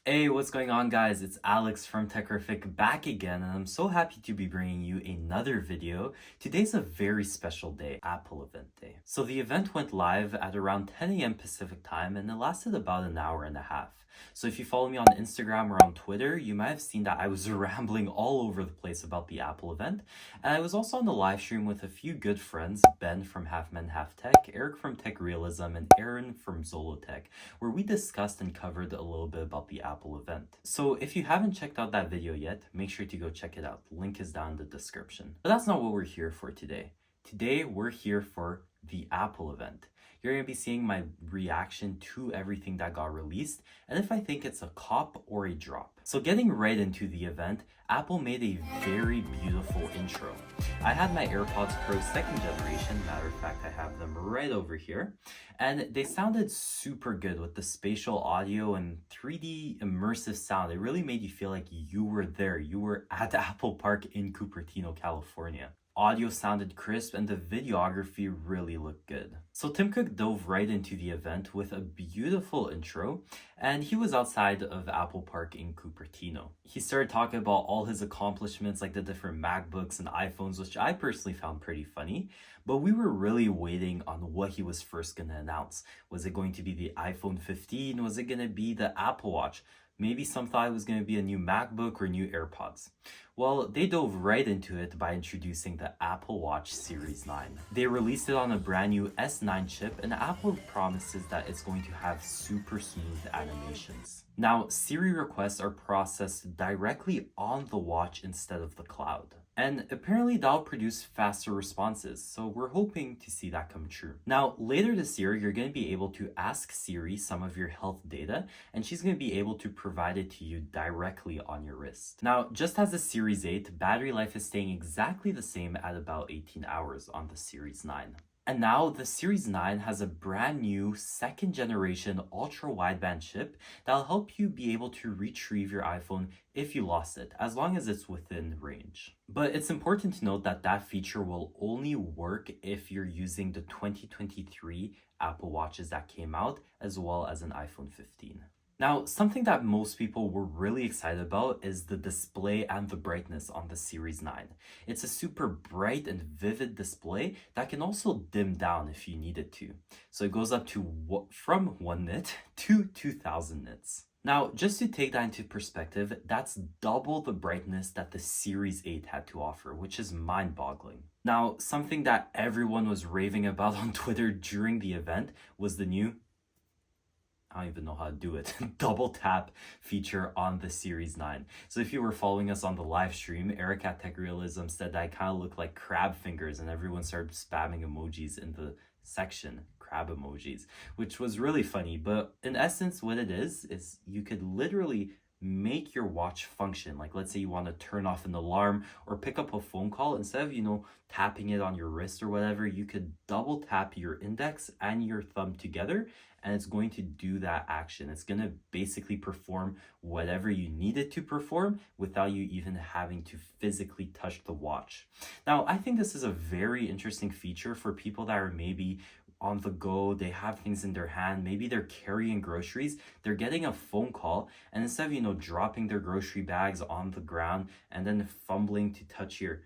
Hey, what's going on, guys? It's Alex from Techrific back again, and I'm so happy to be bringing you another video. Today's a very special day, Apple Event Day. So the event went live at around 10 a.m. Pacific time, and it lasted about an hour and a half. So if you follow me on Instagram or on Twitter, you might have seen that I was rambling all over the place about the Apple event. And I was also on the live stream with a few good friends, Ben from Half Men Half Tech, Eric from Tech Realism, and Aaron from Zolotech, where we discussed and covered a little bit about the Apple event. So if you haven't checked out that video yet, make sure to go check it out. The link is down in the description. But that's not what we're here for today. Today, we're here for the Apple event. You're going to be seeing my reaction to everything that got released and if I think it's a cop or a drop. So getting right into the event, Apple made a very beautiful intro. I had my AirPods Pro 2nd generation, matter of fact I have them right over here, and they sounded super good with the spatial audio and 3D immersive sound. It really made you feel like you were there, you were at Apple Park in Cupertino, California. Audio sounded crisp and the videography really looked good. So Tim Cook dove right into the event with a beautiful intro, and he was outside of Apple Park in Cupertino. He started talking about all his accomplishments like the different MacBooks and iPhones, which I personally found pretty funny, but we were really waiting on what he was first going to announce. Was it going to be the iPhone 15? Was it going to be the Apple Watch? Maybe some thought it was going to be a new MacBook or new AirPods. Well, they dove right into it by introducing the Apple Watch Series 9. They released it on a brand new S9 chip, and Apple promises that it's going to have super smooth animations. Now, Siri requests are processed directly on the watch instead of the cloud. And apparently that'll produce faster responses, so we're hoping to see that come true. Now, later this year, you're going to be able to ask Siri some of your health data, and she's going to be able to provide it to you directly on your wrist. Now, just as the Series 8, battery life is staying exactly the same at about 18 hours on the Series 9. And now the Series 9 has a brand new 2nd generation ultra wideband chip that'll help you be able to retrieve your iPhone if you lost it, as long as it's within range. But it's important to note that that feature will only work if you're using the 2023 Apple Watches that came out, as well as an iPhone 15. Now, something that most people were really excited about is the display and the brightness on the Series 9. It's a super bright and vivid display that can also dim down if you need it to. So it goes up to from 1 nit to 2000 nits. Now, just to take that into perspective, that's double the brightness that the Series 8 had to offer, which is mind-boggling. Now, something that everyone was raving about on Twitter during the event was the new, I don't even know how to do it, double tap feature on the Series 9. So if you were following us on the live stream, Eric at Tech Realism said that I kind of looked like crab fingers, and everyone started spamming emojis in the section, crab emojis, which was really funny. But in essence, what it is you could literally make your watch function. Like, let's say you want to turn off an alarm or pick up a phone call, instead of tapping it on your wrist or whatever, you could double tap your index and your thumb together, and it's going to do that action. It's going to basically perform whatever you need it to perform without you even having to physically touch the watch. Now, I think this is a very interesting feature for people that are maybe on the go, they have things in their hand, maybe they're carrying groceries, they're getting a phone call, and instead of dropping their grocery bags on the ground and then fumbling to touch your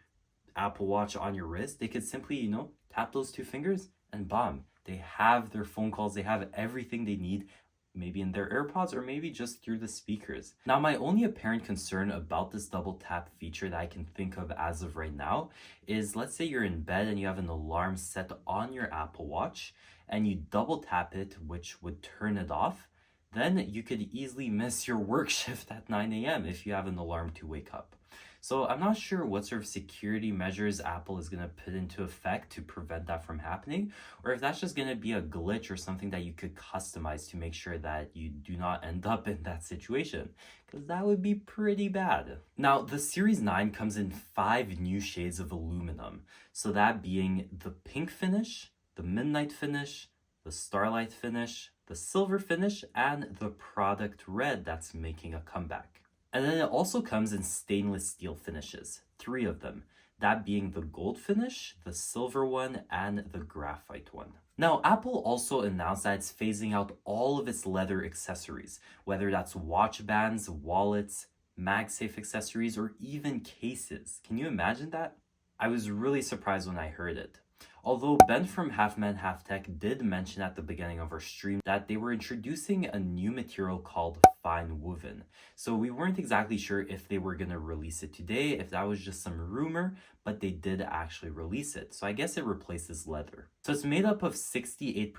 Apple Watch on your wrist, they could simply tap those 2 fingers and bam, they have their phone calls, they have everything they need, maybe in their AirPods or maybe just through the speakers. Now, my only apparent concern about this double tap feature that I can think of as of right now is, let's say you're in bed and you have an alarm set on your Apple Watch and you double tap it, which would turn it off, then you could easily miss your work shift at 9 a.m. if you have an alarm to wake up. So I'm not sure what sort of security measures Apple is going to put into effect to prevent that from happening, or if that's just going to be a glitch or something that you could customize to make sure that you do not end up in that situation, because that would be pretty bad. Now, the Series 9 comes in 5 new shades of aluminum, so that being the pink finish, the midnight finish, the starlight finish, the silver finish, and the product red that's making a comeback. And then it also comes in stainless steel finishes, 3 of them. that being the gold finish, the silver one, and the graphite one. Now, Apple also announced that it's phasing out all of its leather accessories, whether that's watch bands, wallets, MagSafe accessories, or even cases. Can you imagine that? I was really surprised when I heard it. Although Ben from Half Man Half Tech did mention at the beginning of our stream that they were introducing a new material called fine woven. So we weren't exactly sure if they were going to release it today, if that was just some rumor, but they did actually release it. So I guess it replaces leather. So it's made up of 68%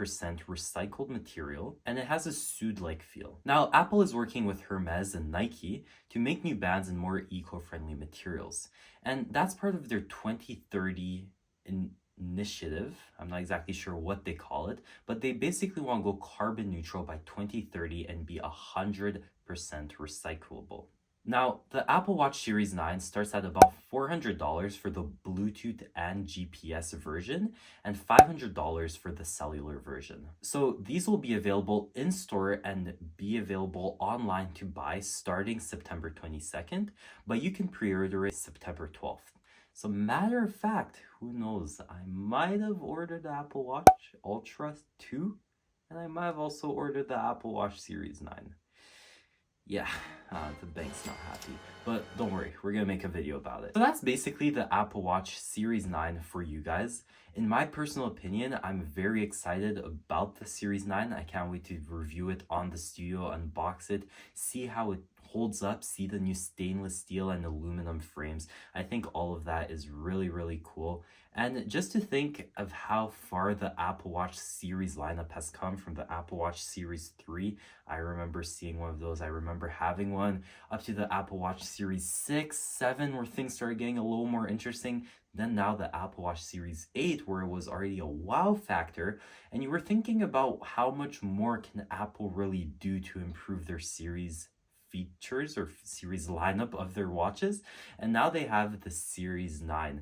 recycled material, and it has a suede-like feel. Now, Apple is working with Hermes and Nike to make new bands in more eco-friendly materials. And that's part of their 2030 initiative. I'm not exactly sure what they call it, but they basically want to go carbon neutral by 2030 and be 100% recyclable. Now, the Apple Watch Series 9 starts at about $400 for the Bluetooth and GPS version and $500 for the cellular version. So these will be available in store and be available online to buy starting September 22nd, but you can pre-order it September 12th. So matter of fact, who knows, I might have ordered the Apple Watch Ultra 2, and I might have also ordered the Apple Watch Series 9. Yeah, the bank's not happy, but don't worry, we're gonna make a video about it. So that's basically the Apple Watch Series 9 for you guys. In my personal opinion, I'm very excited about the Series 9. I can't wait to review it on the studio, unbox it, see how it holds up, see the new stainless steel and aluminum frames. I think all of that is really, really cool. And just to think of how far the Apple Watch series lineup has come from the Apple Watch Series 3. I remember seeing one of those. I remember having one up to the Apple Watch Series 6, 7, where things started getting a little more interesting. Then now the Apple Watch Series 8, where it was already a wow factor. And you were thinking about how much more can Apple really do to improve their series features or series lineup of their watches. And now they have the Series 9.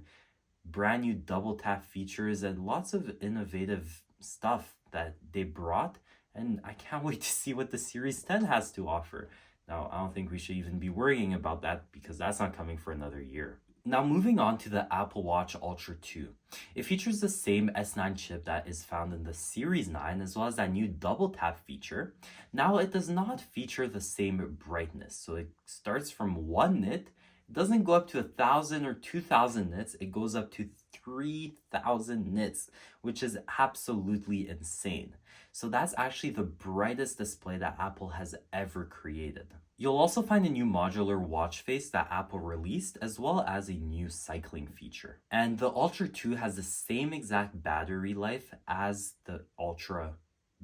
Brand new double tap features and lots of innovative stuff that they brought, and I can't wait to see what the Series 10 has to offer. Now, I don't think we should even be worrying about that because that's not coming for another year. Now, moving on to the Apple Watch Ultra 2. It features the same S9 chip that is found in the Series 9, as well as that new double tap feature. Now, it does not feature the same brightness, so it starts from 1 nit. It doesn't go up to 1,000 or 2,000 nits, it goes up to 3,000 nits, which is absolutely insane. So that's actually the brightest display that Apple has ever created. You'll also find a new modular watch face that Apple released, as well as a new cycling feature. And the Ultra 2 has the same exact battery life as the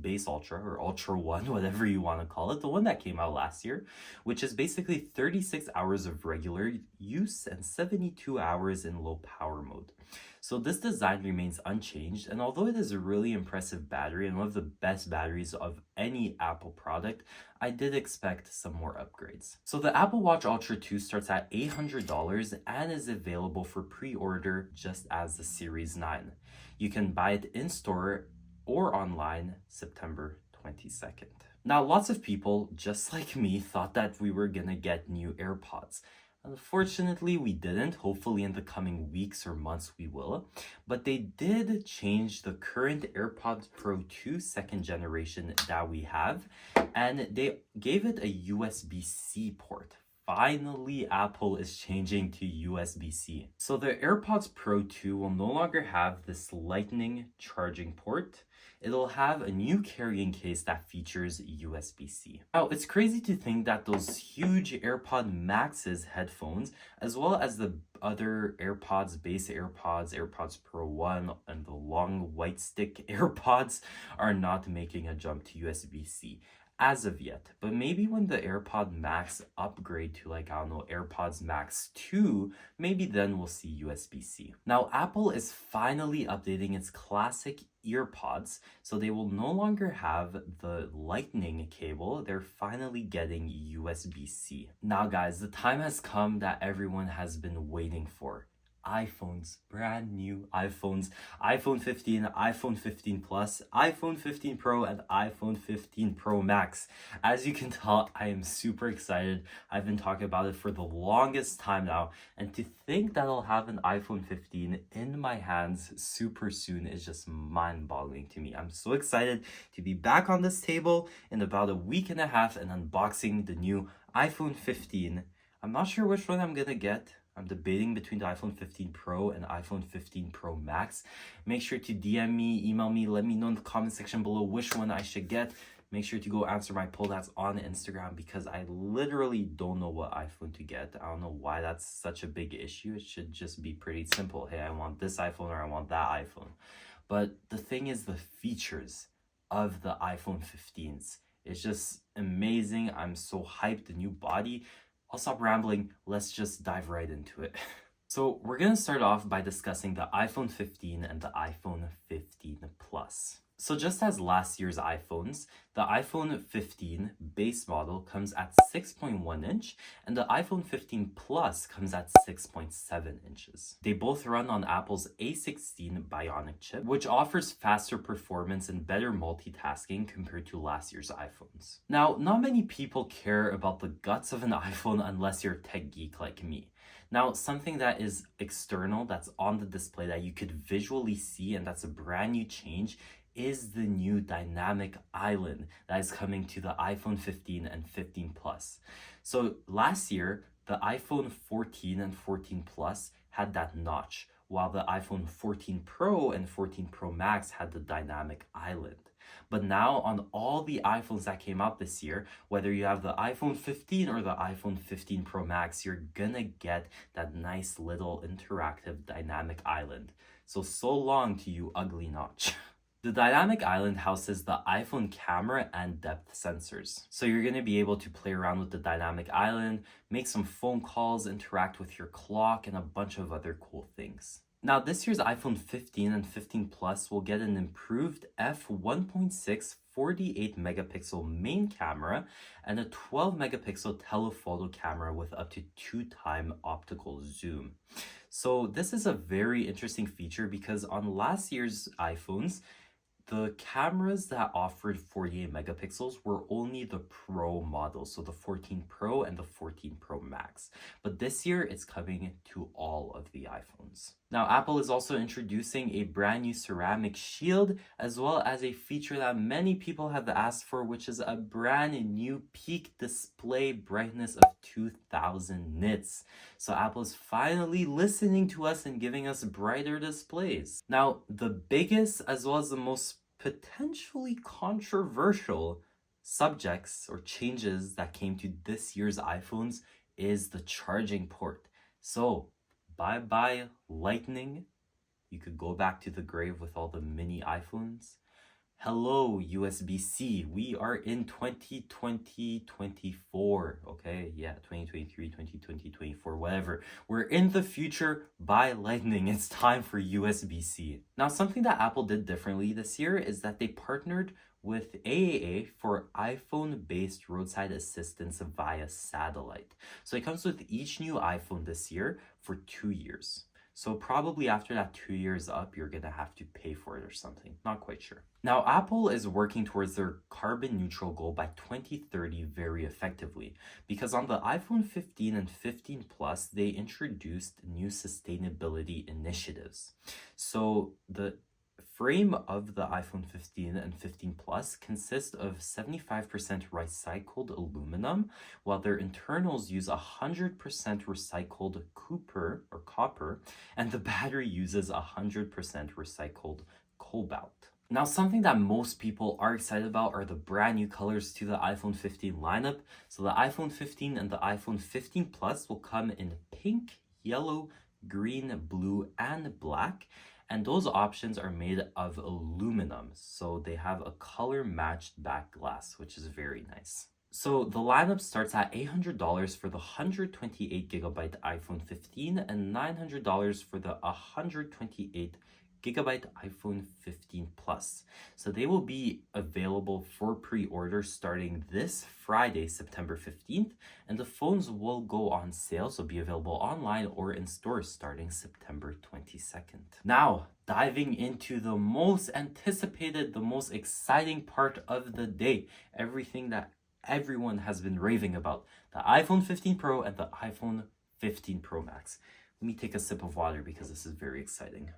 Base Ultra or Ultra 1, whatever you want to call it, the one that came out last year, which is basically 36 hours of regular use and 72 hours in low power mode. So this design remains unchanged, and although it is a really impressive battery and one of the best batteries of any Apple product, I did expect some more upgrades. So the Apple Watch Ultra 2 starts at $800 and is available for pre-order just as the Series 9. You can buy it in store or online September 22nd. Now, lots of people, just like me, thought that we were gonna get new AirPods. Unfortunately, we didn't. Hopefully in the coming weeks or months we will. But they did change the current AirPods Pro 2 second generation that we have, and they gave it a USB-C port. Finally, Apple is changing to USB-C. So the AirPods Pro 2 will no longer have this lightning charging port. It'll have a new carrying case that features USB-C. Now, it's crazy to think that those huge AirPod Max's headphones, as well as the other AirPods, base AirPods, AirPods Pro 1, and the long white stick AirPods are not making a jump to USB-C as of yet. But maybe when the AirPod Max upgrade to, like, I don't know, AirPods Max 2, maybe then we'll see USB-C. Now, Apple is finally updating its classic EarPods, so they will no longer have the lightning cable. They're finally getting USB-C. Now guys, the time has come that everyone has been waiting for. iPhones, brand new iPhones, iPhone 15, iPhone 15 Plus, iPhone 15 Pro, and iPhone 15 Pro Max. As you can tell, I am super excited. I've been talking about it for the longest time now, and to think that I'll have an iPhone 15 in my hands super soon is just mind-boggling to me. I'm so excited to be back on this table in about a week and a half and unboxing the new iPhone 15. I'm not sure which one I'm gonna get. I'm debating between the iPhone 15 Pro and iPhone 15 Pro Max. Make sure to DM me, email me, let me know in the comment section below which one I should get. Make sure to go answer my poll that's on Instagram because I literally don't know what iPhone to get. I don't know why that's such a big issue. It should just be pretty simple. Hey, I want this iPhone or I want that iPhone. But the thing is the features of the iPhone 15s. It's just amazing. I'm so hyped. The new body. I'll stop rambling. Let's just dive right into it. So we're going to start off by discussing the iPhone 15 and the iPhone 15 Plus. So just as last year's iPhones, the iPhone 15 base model comes at 6.1 inch and the iPhone 15 Plus comes at 6.7 inches. They both run on Apple's A16 Bionic chip, which offers faster performance and better multitasking compared to last year's iPhones. Now, not many people care about the guts of an iPhone unless you're a tech geek like me. Now, something that is external, that's on the display that you could visually see and that's a brand new change is the new dynamic island that is coming to the iPhone 15 and 15 Plus. So last year, the iPhone 14 and 14 Plus had that notch, while the iPhone 14 Pro and 14 Pro Max had the dynamic island. But now on all the iPhones that came out this year, whether you have the iPhone 15 or the iPhone 15 Pro Max, you're gonna get that nice little interactive dynamic island. So long to you ugly notch. The dynamic island houses the iPhone camera and depth sensors. So you're going to be able to play around with the dynamic island, make some phone calls, interact with your clock, and a bunch of other cool things. Now, this year's iPhone 15 and 15 Plus will get an improved f1.6 48 megapixel main camera and a 12 megapixel telephoto camera with up to 2x optical zoom. So this is a very interesting feature because on last year's iPhones, the cameras that offered 48 megapixels were only the Pro models, so the 14 Pro and the 14 Pro Max. But this year, it's coming to all of the iPhones. Now, Apple is also introducing a brand new ceramic shield, as well as a feature that many people have asked for, which is a brand new peak display brightness of 2000 nits. So Apple is finally listening to us and giving us brighter displays. Now, the biggest, as well as the most potentially controversial subjects or changes that came to this year's iPhones is the charging port. So bye-bye Lightning. You could go back to the grave with all the mini iPhones. Hello, USB-C. We are in 2024, okay? Yeah, 2023, 2020, 24, whatever. We're in the future. Bye, Lightning. It's time for USB-C. Now, something that Apple did differently this year is that they partnered with AAA for iPhone-based roadside assistance via satellite. So it comes with each new iPhone this year for 2 years. So probably after that 2 years up, you're gonna have to pay for it or something. Not quite sure. Now, Apple is working towards their carbon neutral goal by 2030 very effectively because on the iPhone 15 and 15 Plus, they introduced new sustainability initiatives. So the frame of the iPhone 15 and 15 Plus consists of 75% recycled aluminum, while their internals use 100% recycled copper, and the battery uses 100% recycled cobalt. Now, something that most people are excited about are the brand new colors to the iPhone 15 lineup. So the iPhone 15 and the iPhone 15 Plus will come in pink, yellow, green, blue, and black. And those options are made of aluminum, so they have a color matched back glass, which is very nice. So the lineup starts at $800 for the 128 gigabyte iPhone 15 and $900 for the 128 gigabyte iPhone 15 Plus. So they will be available for pre-order starting this Friday, September 15th, and the phones will go on sale, so be available online or in stores starting September 22nd. Now, diving into the most anticipated, the most exciting part of the day, everything that everyone has been raving about, the iPhone 15 Pro and the iPhone 15 Pro Max. Let me take a sip of water because this is very exciting.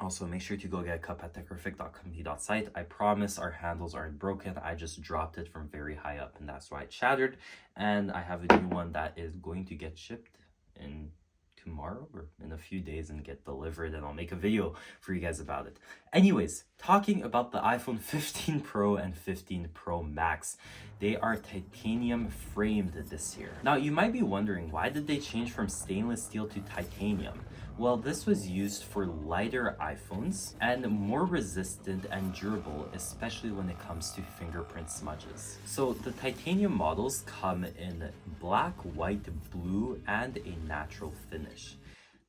Also, make sure to go get a cup at techhorrific.company.site. I promise our handles aren't broken. I just dropped it from very high up and that's why it shattered. And I have a new one that is going to get shipped in tomorrow or in a few days and get delivered, and I'll make a video for you guys about it. Anyways, talking about the iPhone 15 Pro and 15 Pro Max, they are titanium framed this year. Now you might be wondering, why did they change from stainless steel to titanium? Well, this was used for lighter iPhones and more resistant and durable, especially when it comes to fingerprint smudges. So the titanium models come in black, white, blue, and a natural finish.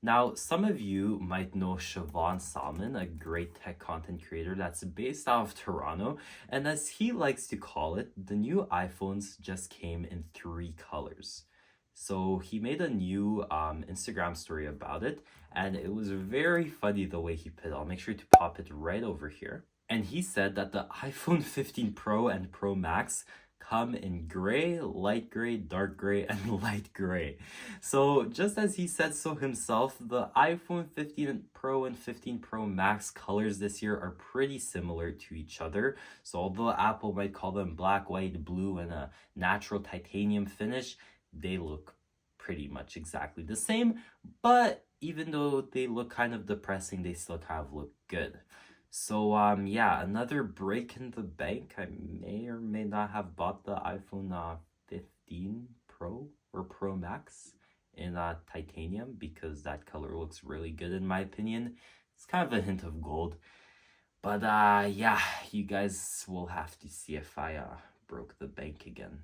Now, some of you might know Siobhan Salmon, a great tech content creator that's based out of Toronto, and as he likes to call it, the new iPhones just came in 3 colors. So he made a new Instagram story about it, and it was very funny the way he put it. I'll make sure to pop it right over here. And he said that the iPhone 15 Pro and Pro Max come in gray, light gray, dark gray, and light gray. So just as he said so himself, the iPhone 15 Pro and 15 Pro Max colors this year are pretty similar to each other. So although Apple might call them black, white, blue, and a natural titanium finish, they look pretty much exactly the same, but even though they look kind of depressing, they still kind of look good. So yeah, another break in the bank. I may or may not have bought the iPhone 15 Pro or Pro Max in titanium because that color looks really good in my opinion. It's kind of a hint of gold, but yeah, you guys will have to see if I broke the bank again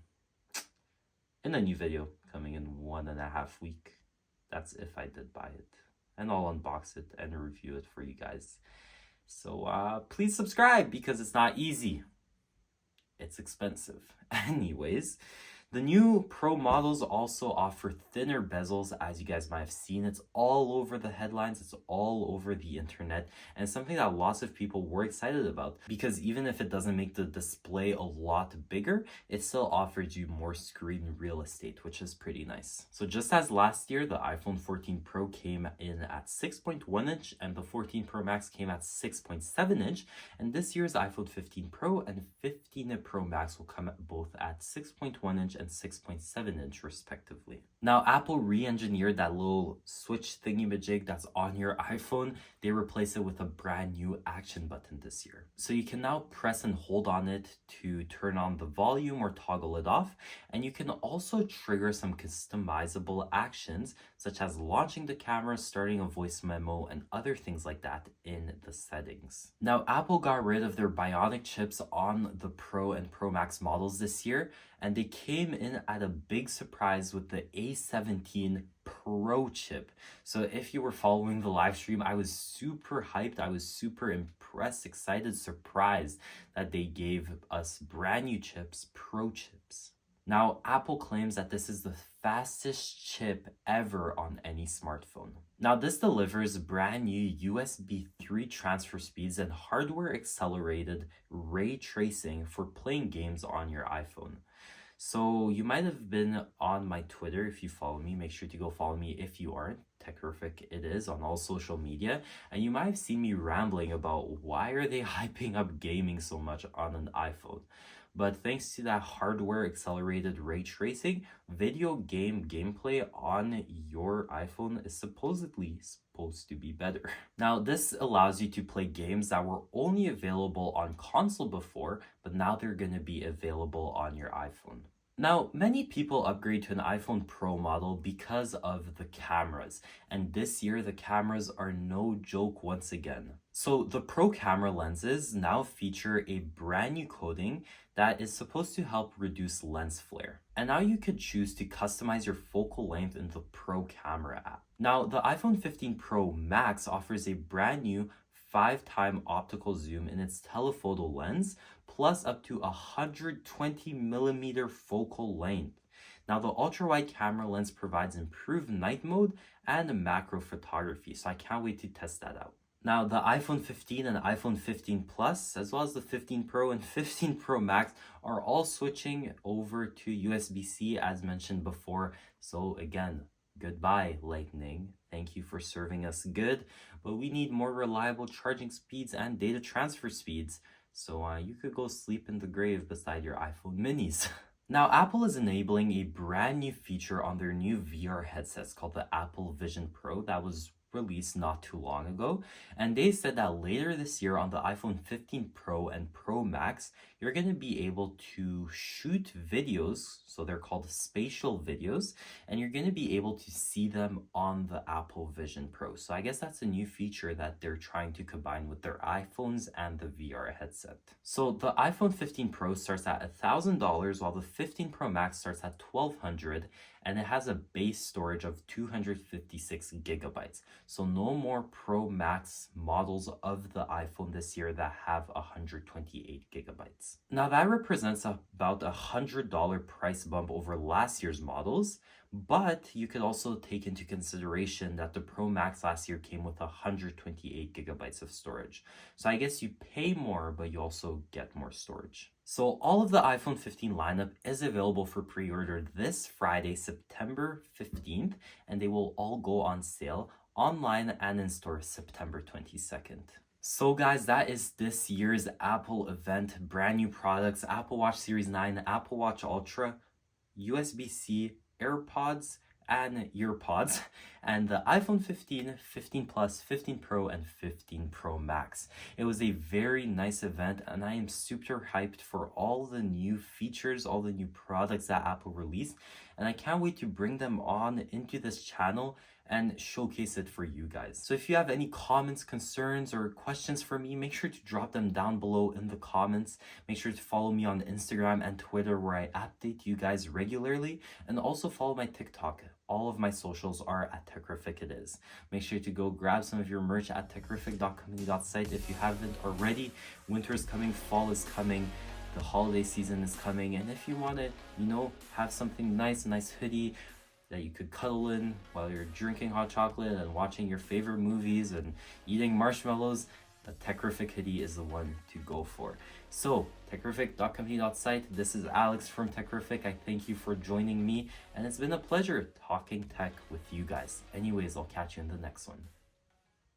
in a new video coming in 1.5 weeks. That's if I did buy it, and I'll unbox it and review it for you guys. So please subscribe because it's not easy. It's expensive. Anyways, the new Pro models also offer thinner bezels, as you guys might have seen. It's all over the headlines, it's all over the internet, and it's something that lots of people were excited about because even if it doesn't make the display a lot bigger, it still offers you more screen real estate, which is pretty nice. So just as last year, the iPhone 14 Pro came in at 6.1 inch and the 14 Pro Max came at 6.7 inch, and this year's iPhone 15 Pro and 15 Pro Max will come both at 6.1 inch and 6.7 inch respectively. Now, Apple re-engineered that little switch thingy-majig that's on your iPhone. They replaced it with a brand new action button this year. So you can now press and hold on it to turn on the volume or toggle it off. And you can also trigger some customizable actions such as launching the camera, starting a voice memo, and other things like that in the settings. Now, Apple got rid of their Bionic chips on the Pro and Pro Max models this year, and they came in at a big surprise with the A17 Pro chip. So if you were following the live stream, I was super hyped, I was super impressed, excited, surprised that they gave us brand new chips, Pro chips. Now, Apple claims that this is the fastest chip ever on any smartphone. Now, this delivers brand new USB 3 transfer speeds and hardware accelerated ray tracing for playing games on your iPhone. So you might have been on my Twitter. If you follow me, make sure to go follow me. If you aren't, Techhorrific it is on all social media, and you might have seen me rambling about why are they hyping up gaming so much on an iPhone. But thanks to that hardware accelerated ray tracing, video game gameplay on your iPhone is supposedly supposed to be better. Now, this allows you to play games that were only available on console before, but now they're going to be available on your iPhone. Now, many people upgrade to an iPhone Pro model because of the cameras, and this year the cameras are no joke once again. So, the Pro camera lenses now feature a brand new coating that is supposed to help reduce lens flare. And now you could choose to customize your focal length in the Pro camera app. Now, the iPhone 15 Pro Max offers a brand new 5-time optical zoom in its telephoto lens, plus up to 120 millimeter focal length. Now, the ultra wide camera lens provides improved night mode and macro photography, so I can't wait to test that out. Now, the iPhone 15 and iPhone 15 Plus, as well as the 15 Pro and 15 Pro Max, are all switching over to USB-C as mentioned before. So, again, goodbye, Lightning. Thank you for serving us good, but we need more reliable charging speeds and data transfer speeds. So you could go sleep in the grave beside your iPhone minis. Now, Apple is enabling a brand new feature on their new VR headsets called the Apple Vision Pro that was released not too long ago. And they said that later this year on the iPhone 15 Pro and Pro Max, you're going to be able to shoot videos, so they're called spatial videos, and you're going to be able to see them on the Apple Vision Pro. So I guess that's a new feature that they're trying to combine with their iPhones and the VR headset. So the iPhone 15 Pro starts at $1,000 while the 15 Pro Max starts at $1,200, and it has a base storage of 256 gigabytes. So no more Pro Max models of the iPhone this year that have 128 gigabytes. Now that represents about $100 price bump over last year's models, but you could also take into consideration that the Pro Max last year came with 128 gigabytes of storage. So I guess you pay more, but you also get more storage. So all of the iPhone 15 lineup is available for pre-order this Friday, September 15th, and they will all go on sale online and in store September 22nd. So guys, that is this year's Apple event. Brand new products: Apple Watch Series 9, Apple Watch Ultra, USB-C, AirPods, and EarPods, and the iPhone 15, 15 Plus, 15 Pro, and 15 Pro Max. It was a very nice event, and I am super hyped for all the new features, all the new products that Apple released, and I can't wait to bring them on into this channel and showcase it for you guys. So if you have any comments, concerns, or questions for me, make sure to drop them down below in the comments. Make sure to follow me on Instagram and Twitter, where I update you guys regularly, and also follow my TikTok. All of my socials are at TechRificItIs. Make sure to go grab some of your merch at techrific.company.site if you haven't already. Winter is coming, fall is coming, the holiday season is coming, and if you want to, have something nice, a nice hoodie that you could cuddle in while you're drinking hot chocolate and watching your favorite movies and eating marshmallows, the Techrific hoodie is the one to go for. So, techrific.company.site, this is Alex from Techrific. I thank you for joining me, and it's been a pleasure talking tech with you guys. Anyways, I'll catch you in the next one.